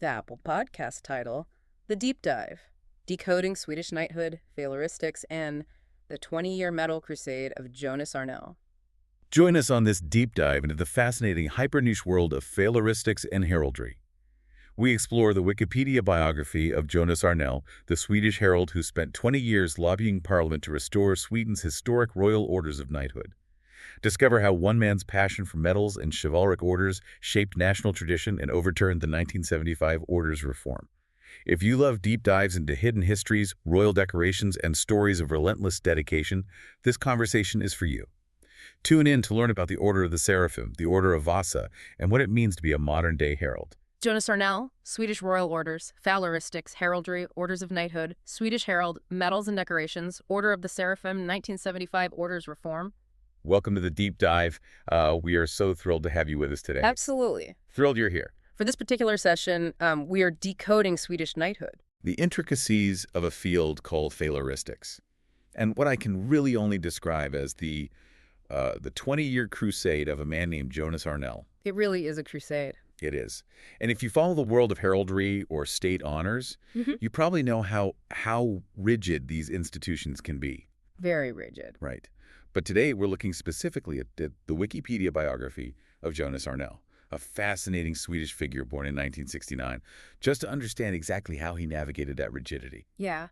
The Apple Podcast title, The Deep Dive, Decoding Swedish Knighthood, Phaleristics, and the 20-Year Medal Crusade of Jonas Arnell. Join us on this deep dive into the fascinating hyper-niche world of phaleristics and heraldry. We explore the Wikipedia biography of Jonas Arnell, the Swedish herald who spent 20 years lobbying Parliament to restore Sweden's historic royal orders of knighthood. Discover how one man's passion for medals and chivalric orders shaped national tradition and overturned the 1975 orders reform. If you love deep dives into hidden histories, royal decorations, and stories of relentless dedication, this conversation is for you. Tune in to learn about the Order of the Seraphim, the Order of Vasa, and what it means to be a modern-day herald. Jonas Arnell, Swedish Royal Orders, Phaleristics, Heraldry, Orders of Knighthood, Swedish Herald, Medals and Decorations, Order of the Seraphim, 1975 Orders Reform. Welcome to the deep dive. We are so thrilled to have you with us today. Absolutely. Thrilled you're here. For this particular session, we are decoding Swedish knighthood. The intricacies of a field called phaleristics, and what I can really only describe as the 20-year crusade of a man named Jonas Arnell. It really is a crusade. It is. And if you follow the world of heraldry or state honors, you probably know how rigid these institutions can be. Very rigid. Right. But today we're looking specifically at the Wikipedia biography of Jonas Arnell, a fascinating Swedish figure born in 1969, just to understand exactly how he navigated that rigidity. Yeah.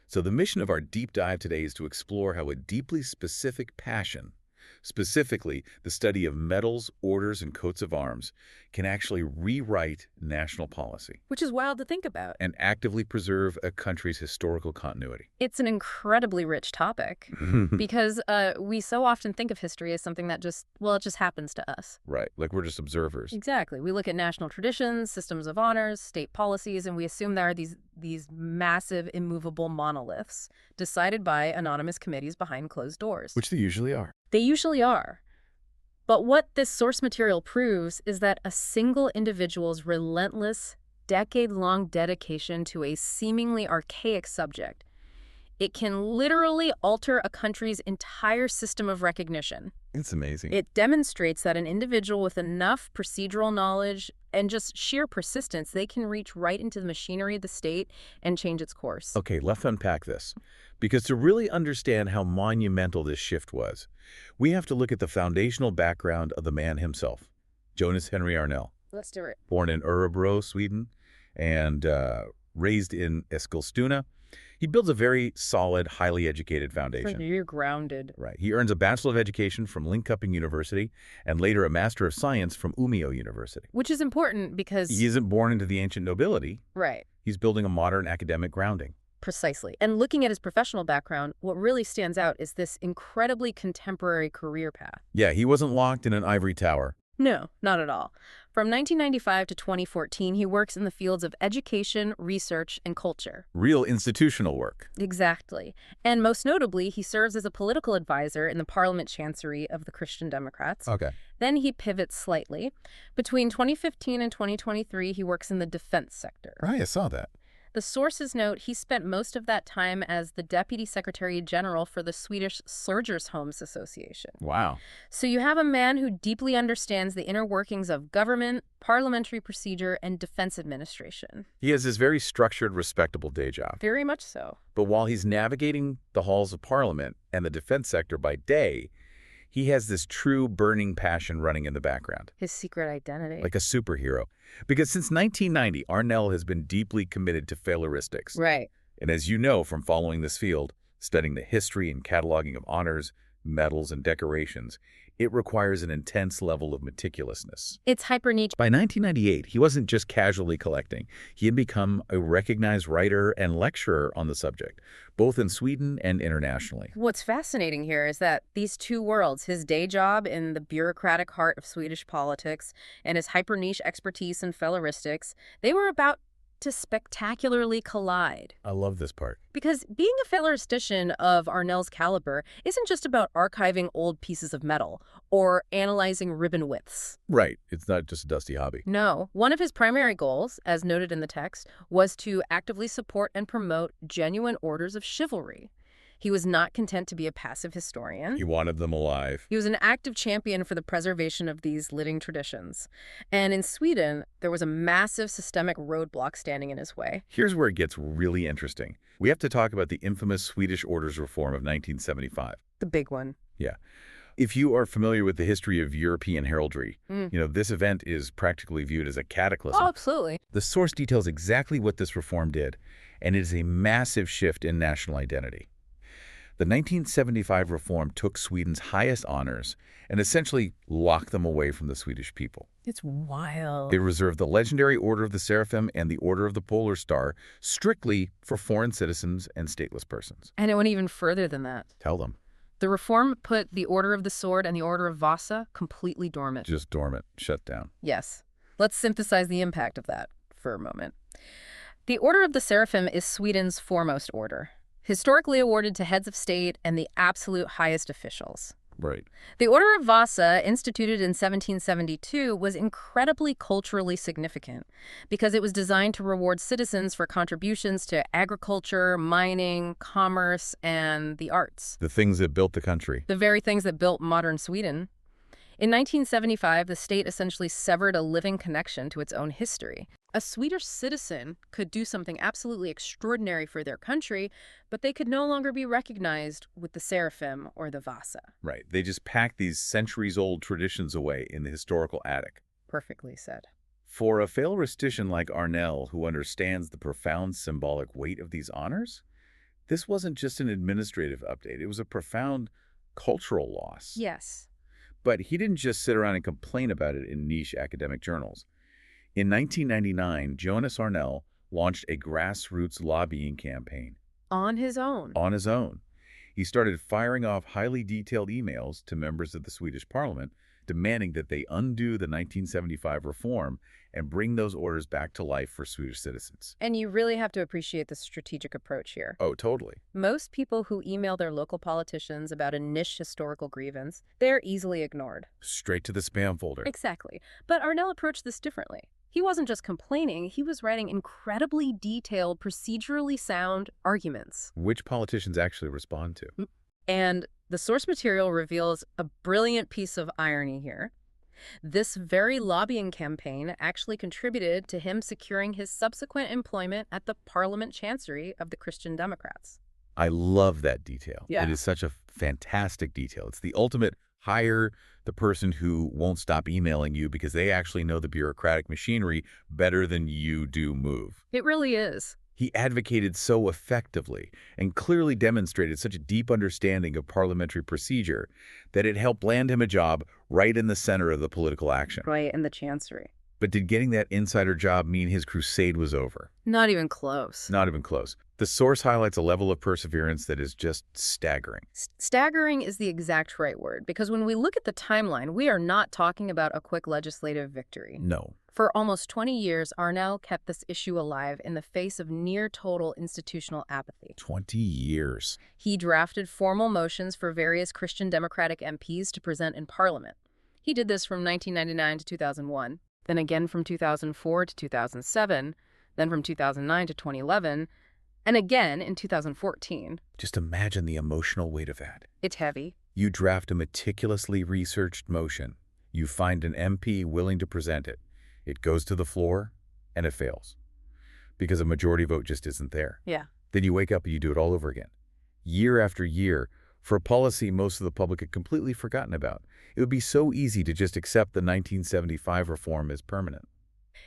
So the mission of our deep dive today is to explore how a deeply specific passion, specifically the study of medals, orders, and coats of arms, can actually rewrite national policy. Which is wild to think about. And actively preserve a country's historical continuity. It's an incredibly rich topic because we so often think of history as something that it just happens to us. Right, like we're just observers. Exactly. We look at national traditions, systems of honors, state policies, and we assume there are these massive, immovable monoliths decided by anonymous committees behind closed doors. Which they usually are. They usually are. But what this source material proves is that a single individual's relentless, decade-long dedication to a seemingly archaic subject, it can literally alter a country's entire system of recognition. It's amazing. It demonstrates that an individual with enough procedural knowledge and just sheer persistence, they can reach right into the machinery of the state and change its course. Okay, let's unpack this. Because to really understand how monumental this shift was, we have to look at the foundational background of the man himself, Jonas Henry Arnell. Let's do it. Born in Örebro, Sweden, and raised in Eskilstuna. He builds a very solid, highly educated foundation. You're grounded. Right. He earns a Bachelor of Education from Linköping University and later a Master of Science from Umeå University. Which is important because... He isn't born into the ancient nobility. Right. He's building a modern academic grounding. Precisely. And looking at his professional background, what really stands out is this incredibly contemporary career path. Yeah, he wasn't locked in an ivory tower. No, not at all. From 1995 to 2014, he works in the fields of education, research, and culture. Real institutional work. Exactly. And most notably, he serves as a political advisor in the Parliament Chancery of the Christian Democrats. Okay. Then he pivots slightly. Between 2015 and 2023, he works in the defense sector. Right, I saw that. The sources note he spent most of that time as the Deputy Secretary General for the Swedish Soldiers' Homes Association. Wow. So you have a man who deeply understands the inner workings of government, parliamentary procedure, and defense administration. He has this very structured, respectable day job. Very much so. But while he's navigating the halls of Parliament and the defense sector by day, he has this true burning passion running in the background. His secret identity. Like a superhero. Because since 1990, Arnell has been deeply committed to phaleristics. Right. And as you know from following this field, studying the history and cataloging of honors, medals, and decorations, it requires an intense level of meticulousness. It's hyper-niche. By 1998, he wasn't just casually collecting. He had become a recognized writer and lecturer on the subject, both in Sweden and internationally. What's fascinating here is that these two worlds, his day job in the bureaucratic heart of Swedish politics and his hyper-niche expertise in phaleristics, they were about to spectacularly collide. I love this part. Because being a phaleristician of Arnell's caliber isn't just about archiving old pieces of metal or analyzing ribbon widths. Right. It's not just a dusty hobby. No. One of his primary goals, as noted in the text, was to actively support and promote genuine orders of chivalry. He was not content to be a passive historian. He wanted them alive. He was an active champion for the preservation of these living traditions. And in Sweden, there was a massive systemic roadblock standing in his way. Here's where it gets really interesting. We have to talk about the infamous Swedish Orders Reform of 1975. The big one. Yeah. If you are familiar with the history of European heraldry, this event is practically viewed as a cataclysm. Oh, absolutely. The source details exactly what this reform did, and it is a massive shift in national identity. The 1975 reform took Sweden's highest honors and essentially locked them away from the Swedish people. It's wild. It reserved the legendary Order of the Seraphim and the Order of the Polar Star strictly for foreign citizens and stateless persons. And it went even further than that. Tell them. The reform put the Order of the Sword and the Order of Vasa completely dormant. Just dormant, shut down. Yes. Let's synthesize the impact of that for a moment. The Order of the Seraphim is Sweden's foremost order, historically awarded to heads of state and the absolute highest officials. Right. The Order of Vasa, instituted in 1772, was incredibly culturally significant because it was designed to reward citizens for contributions to agriculture, mining, commerce, and the arts. The things that built the country. The very things that built modern Sweden. In 1975, the state essentially severed a living connection to its own history. A Swedish citizen could do something absolutely extraordinary for their country, but they could no longer be recognized with the Seraphim or the Vasa. Right. They just packed these centuries-old traditions away in the historical attic. Perfectly said. For a Faleristician like Arnell, who understands the profound symbolic weight of these honors, this wasn't just an administrative update. It was a profound cultural loss. Yes. But he didn't just sit around and complain about it in niche academic journals. In 1999, Jonas Arnell launched a grassroots lobbying campaign. On his own. On his own. He started firing off highly detailed emails to members of the Swedish parliament demanding that they undo the 1975 reform and bring those orders back to life for Swedish citizens. And you really have to appreciate the strategic approach here. Oh, totally. Most people who email their local politicians about a niche historical grievance, they're easily ignored. Straight to the spam folder. Exactly. But Arnell approached this differently. He wasn't just complaining, he was writing incredibly detailed, procedurally sound arguments. Which politicians actually respond to. And the source material reveals a brilliant piece of irony here. This very lobbying campaign actually contributed to him securing his subsequent employment at the Parliament Chancery of the Christian Democrats. I love that detail. Yeah. It is such a fantastic detail. It's the ultimate hire the person who won't stop emailing you because they actually know the bureaucratic machinery better than you do move. It really is. He advocated so effectively and clearly demonstrated such a deep understanding of parliamentary procedure that it helped land him a job right in the center of the political action. Right, in the Chancery. But did getting that insider job mean his crusade was over? Not even close. Not even close. The source highlights a level of perseverance that is just staggering. Staggering is the exact right word, because when we look at the timeline, we are not talking about a quick legislative victory. No. For almost 20 years, Arnell kept this issue alive in the face of near-total institutional apathy. 20 years. He drafted formal motions for various Christian Democratic MPs to present in Parliament. He did this from 1999 to 2001, then again from 2004 to 2007, then from 2009 to 2011, and again in 2014. Just imagine the emotional weight of that. It's heavy. You draft a meticulously researched motion. You find an MP willing to present it. It goes to the floor, and it fails. Because a majority vote just isn't there. Yeah. Then you wake up and you do it all over again. Year after year, for a policy most of the public had completely forgotten about. It would be so easy to just accept the 1975 reform as permanent.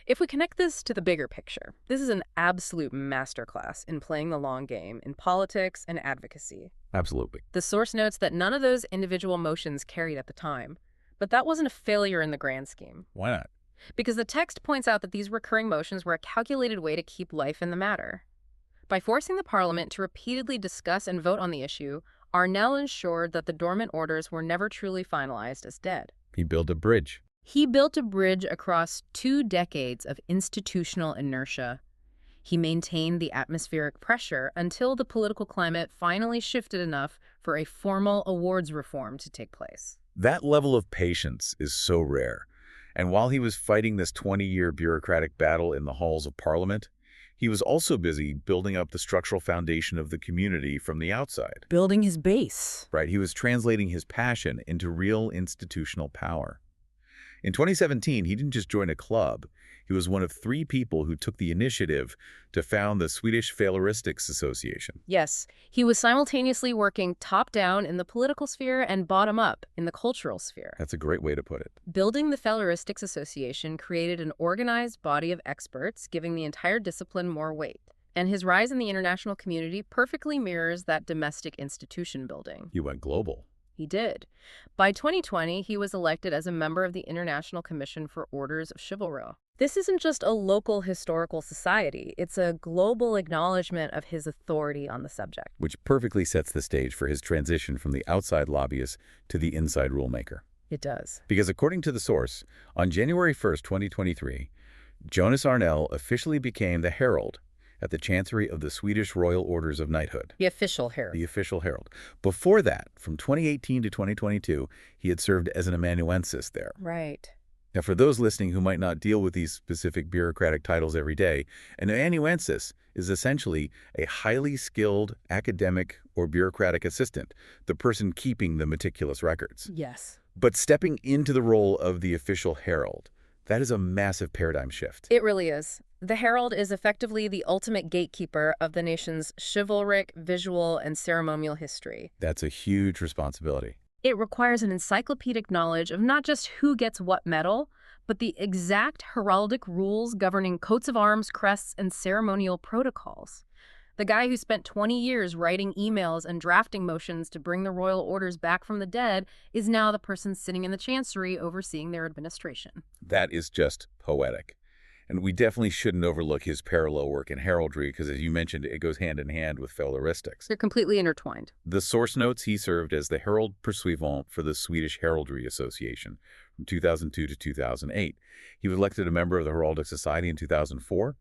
If we connect this to the bigger picture, this is an absolute masterclass in playing the long game in politics and advocacy. Absolutely. The source notes that none of those individual motions carried at the time, but that wasn't a failure in the grand scheme. Why not? Because the text points out that these recurring motions were a calculated way to keep life in the matter. By forcing the Parliament to repeatedly discuss and vote on the issue, Arnell ensured that the dormant orders were never truly finalized as dead. He built a bridge. He built a bridge across 2 decades of institutional inertia. He maintained the atmospheric pressure until the political climate finally shifted enough for a formal awards reform to take place. That level of patience is so rare. And while he was fighting this 20-year bureaucratic battle in the halls of Parliament, He was also busy building up the structural foundation of the community from the outside. Building his base. Right, he was translating his passion into real institutional power. In 2017, he didn't just join a club. He was one of 3 people who took the initiative to found the Swedish Faleristics Association. Yes, he was simultaneously working top-down in the political sphere and bottom-up in the cultural sphere. That's a great way to put it. Building the Faleristics Association created an organized body of experts, giving the entire discipline more weight. And his rise in the international community perfectly mirrors that domestic institution building. He went global. He did. By 2020, he was elected as a member of the International Commission for Orders of Chivalry. This isn't just a local historical society, it's a global acknowledgement of his authority on the subject. Which perfectly sets the stage for his transition from the outside lobbyist to the inside rulemaker. It does. Because according to the source, on January 1st, 2023, Jonas Arnell officially became the Herald at the Chancery of the Swedish Royal Orders of Knighthood. The official Herald. The official Herald. Before that, from 2018 to 2022, he had served as an amanuensis there. Right. Now, for those listening who might not deal with these specific bureaucratic titles every day, an amanuensis is essentially a highly skilled academic or bureaucratic assistant, the person keeping the meticulous records. Yes. But stepping into the role of the official Herald, that is a massive paradigm shift. It really is. The Herald is effectively the ultimate gatekeeper of the nation's chivalric, visual, and ceremonial history. That's a huge responsibility. It requires an encyclopedic knowledge of not just who gets what medal, but the exact heraldic rules governing coats of arms, crests, and ceremonial protocols. The guy who spent 20 years writing emails and drafting motions to bring the royal orders back from the dead is now the person sitting in the chancery overseeing their administration. That is just poetic. And we definitely shouldn't overlook his parallel work in heraldry because, as you mentioned, it goes hand in hand with Faleristics. They're completely intertwined. The source notes he served as the Herald Pursuivant for the Swedish Heraldry Association from 2002 to 2008. He was elected a member of the Heraldic Society in 2004,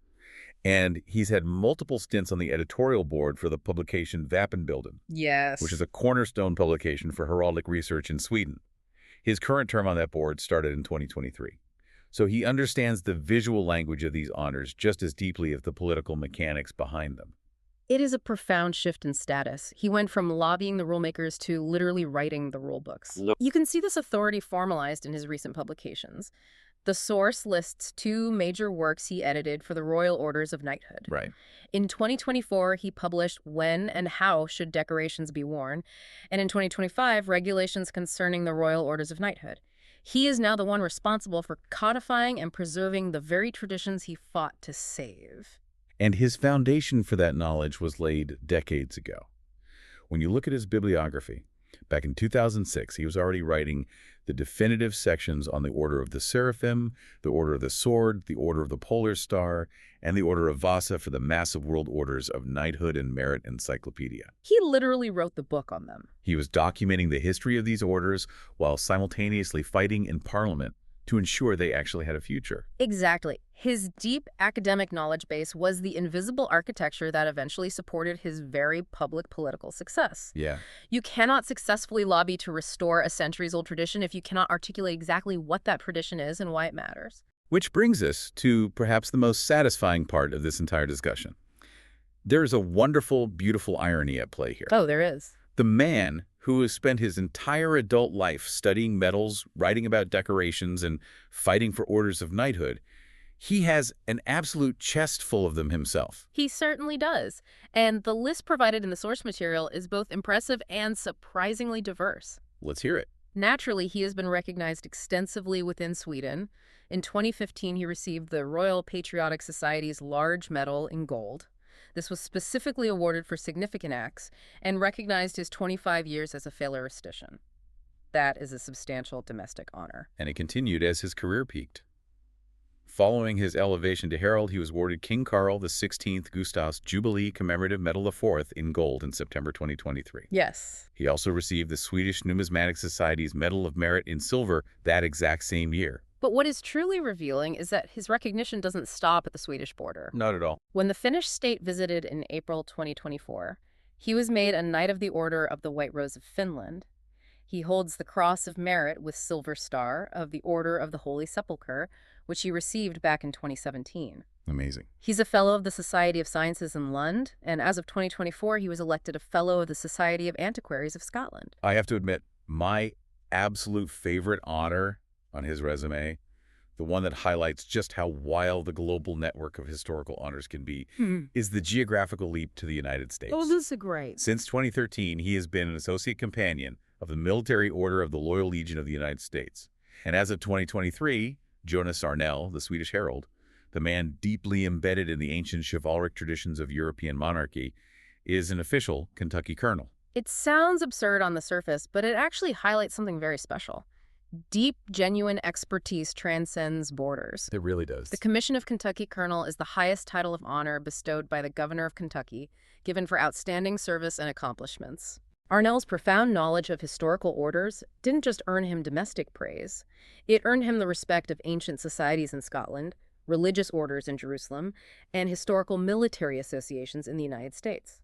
and he's had multiple stints on the editorial board for the publication Vapenbilden, Yes. which is a cornerstone publication for heraldic research in Sweden. His current term on that board started in 2023. So he understands the visual language of these honors just as deeply as the political mechanics behind them. It is a profound shift in status. He went from lobbying the rulemakers to literally writing the rule books. You can see this authority formalized in his recent publications. The source lists 2 major works he edited for the Royal Orders of Knighthood. Right. In 2024, he published When and How Should Decorations Be Worn, and in 2025, Regulations Concerning the Royal Orders of Knighthood. He is now the one responsible for codifying and preserving the very traditions he fought to save. And his foundation for that knowledge was laid decades ago. When you look at his bibliography, back in 2006, he was already writing the definitive sections on the Order of the Seraphim, the Order of the Sword, the Order of the Polar Star, and the Order of Vasa for the massive world orders of Knighthood and Merit Encyclopedia. He literally wrote the book on them. He was documenting the history of these orders while simultaneously fighting in Parliament to ensure they actually had a future. Exactly. His deep academic knowledge base was the invisible architecture that eventually supported his very public political success. Yeah. You cannot successfully lobby to restore a centuries-old tradition if you cannot articulate exactly what that tradition is and why it matters. Which brings us to perhaps the most satisfying part of this entire discussion. There is a wonderful, beautiful irony at play here. Oh, there is. The man who has spent his entire adult life studying medals, writing about decorations, and fighting for orders of knighthood, he has an absolute chest full of them himself. He certainly does. And the list provided in the source material is both impressive and surprisingly diverse. Let's hear it. Naturally, he has been recognized extensively within Sweden. In 2015, he received the Royal Patriotic Society's Large Medal in Gold. This was specifically awarded for significant acts and recognized his 25 years as a Faleristician. That is a substantial domestic honor. And it continued as his career peaked. Following his elevation to Herald, he was awarded King Carl XVI Gustaf's Jubilee Commemorative Medal IV in gold in September 2023. Yes. He also received the Swedish Numismatic Society's Medal of Merit in silver that exact same year. But what is truly revealing is that his recognition doesn't stop at the Swedish border. Not at all. When the Finnish state visited in April 2024, he was made a Knight of the Order of the White Rose of Finland. He holds the Cross of Merit with Silver Star of the Order of the Holy Sepulchre, which he received back in 2017. Amazing. He's a Fellow of the Society of Sciences in London, and as of 2024, he was elected a Fellow of the Society of Antiquaries of Scotland. I have to admit, my absolute favorite honor on his resume, the one that highlights just how wild the global network of historical honors can be, is the geographical leap to the United States. Oh, this is great. Since 2013, he has been an associate companion of the Military Order of the Loyal Legion of the United States. And as of 2023, Jonas Arnell, the Swedish Herald, the man deeply embedded in the ancient chivalric traditions of European monarchy, is an official Kentucky colonel. It sounds absurd on the surface, but it actually highlights something very special. Deep, genuine expertise transcends borders. It really does. The Commission of Kentucky Colonel is the highest title of honor bestowed by the Governor of Kentucky, given for outstanding service and accomplishments. Arnell's profound knowledge of historical orders didn't just earn him domestic praise. It earned him the respect of ancient societies in Scotland, religious orders in Jerusalem, and historical military associations in the United States.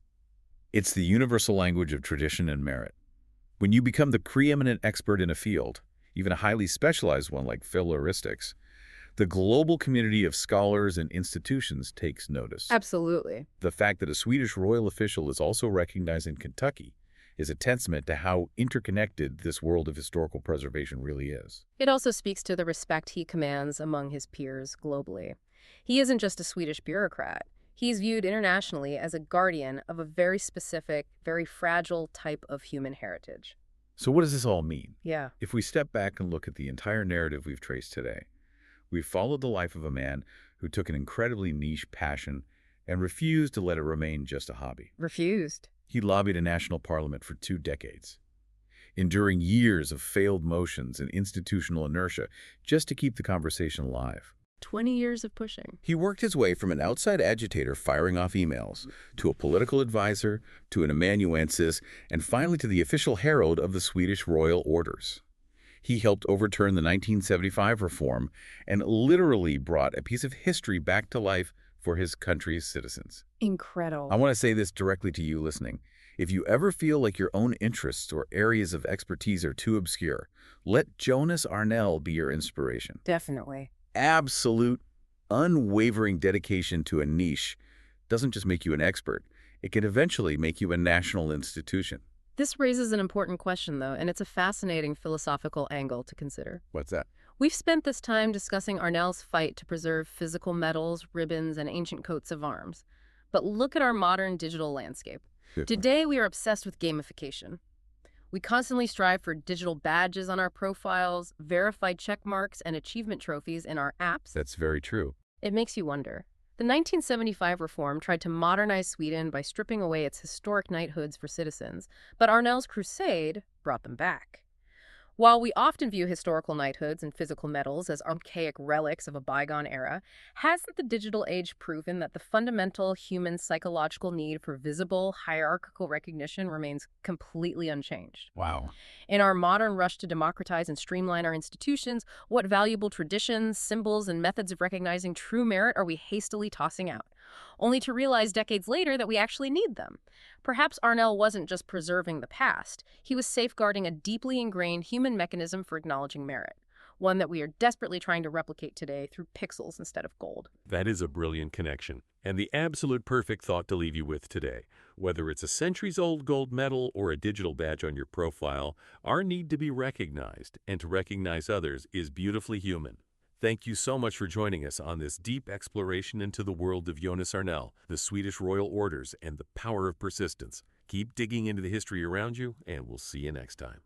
It's the universal language of tradition and merit. When you become the preeminent expert in a field, even a highly specialized one like philoristics, the global community of scholars and institutions takes notice. Absolutely. The fact that a Swedish royal official is also recognized in Kentucky is a testament to how interconnected this world of historical preservation really is. It also speaks to the respect he commands among his peers globally. He isn't just a Swedish bureaucrat. He's viewed internationally as a guardian of a very specific, very fragile type of human heritage. So what does this all mean? Yeah. If we step back and look at the entire narrative we've traced today, we've followed the life of a man who took an incredibly niche passion and refused to let it remain just a hobby. Refused. He lobbied a national parliament for 2 decades, enduring years of failed motions and institutional inertia just to keep the conversation alive. 20 years of pushing. He worked his way from an outside agitator firing off emails, to a political advisor, to an amanuensis, and finally to the official herald of the Swedish royal orders. He helped overturn the 1975 reform and literally brought a piece of history back to life for his country's citizens. Incredible. I want to say this directly to you listening. If you ever feel like your own interests or areas of expertise are too obscure, let Jonas Arnell be your inspiration. Definitely. Absolute, unwavering dedication to a niche doesn't just make you an expert. It can eventually make you a national institution. This raises an important question, though, and it's a fascinating philosophical angle to consider. What's that? We've spent this time discussing Arnell's fight to preserve physical medals, ribbons, and ancient coats of arms. But look at our modern digital landscape. Today, we are obsessed with gamification. We constantly strive for digital badges on our profiles, verified check marks, and achievement trophies in our apps. That's very true. It makes you wonder. The 1975 reform tried to modernize Sweden by stripping away its historic knighthoods for citizens, but Arnell's crusade brought them back. While we often view historical knighthoods and physical medals as archaic relics of a bygone era, hasn't the digital age proven that the fundamental human psychological need for visible, hierarchical recognition remains completely unchanged? Wow. In our modern rush to democratize and streamline our institutions, what valuable traditions, symbols, and methods of recognizing true merit are we hastily tossing out, only to realize decades later that we actually need them? Perhaps Arnell wasn't just preserving the past. He was safeguarding a deeply ingrained human mechanism for acknowledging merit, one that we are desperately trying to replicate today through pixels instead of gold. That is a brilliant connection, and the absolute perfect thought to leave you with today. Whether it's a centuries-old gold medal or a digital badge on your profile, our need to be recognized and to recognize others is beautifully human. Thank you so much for joining us on this deep exploration into the world of Jonas Arnell, the Swedish royal orders, and the power of persistence. Keep digging into the history around you, and we'll see you next time.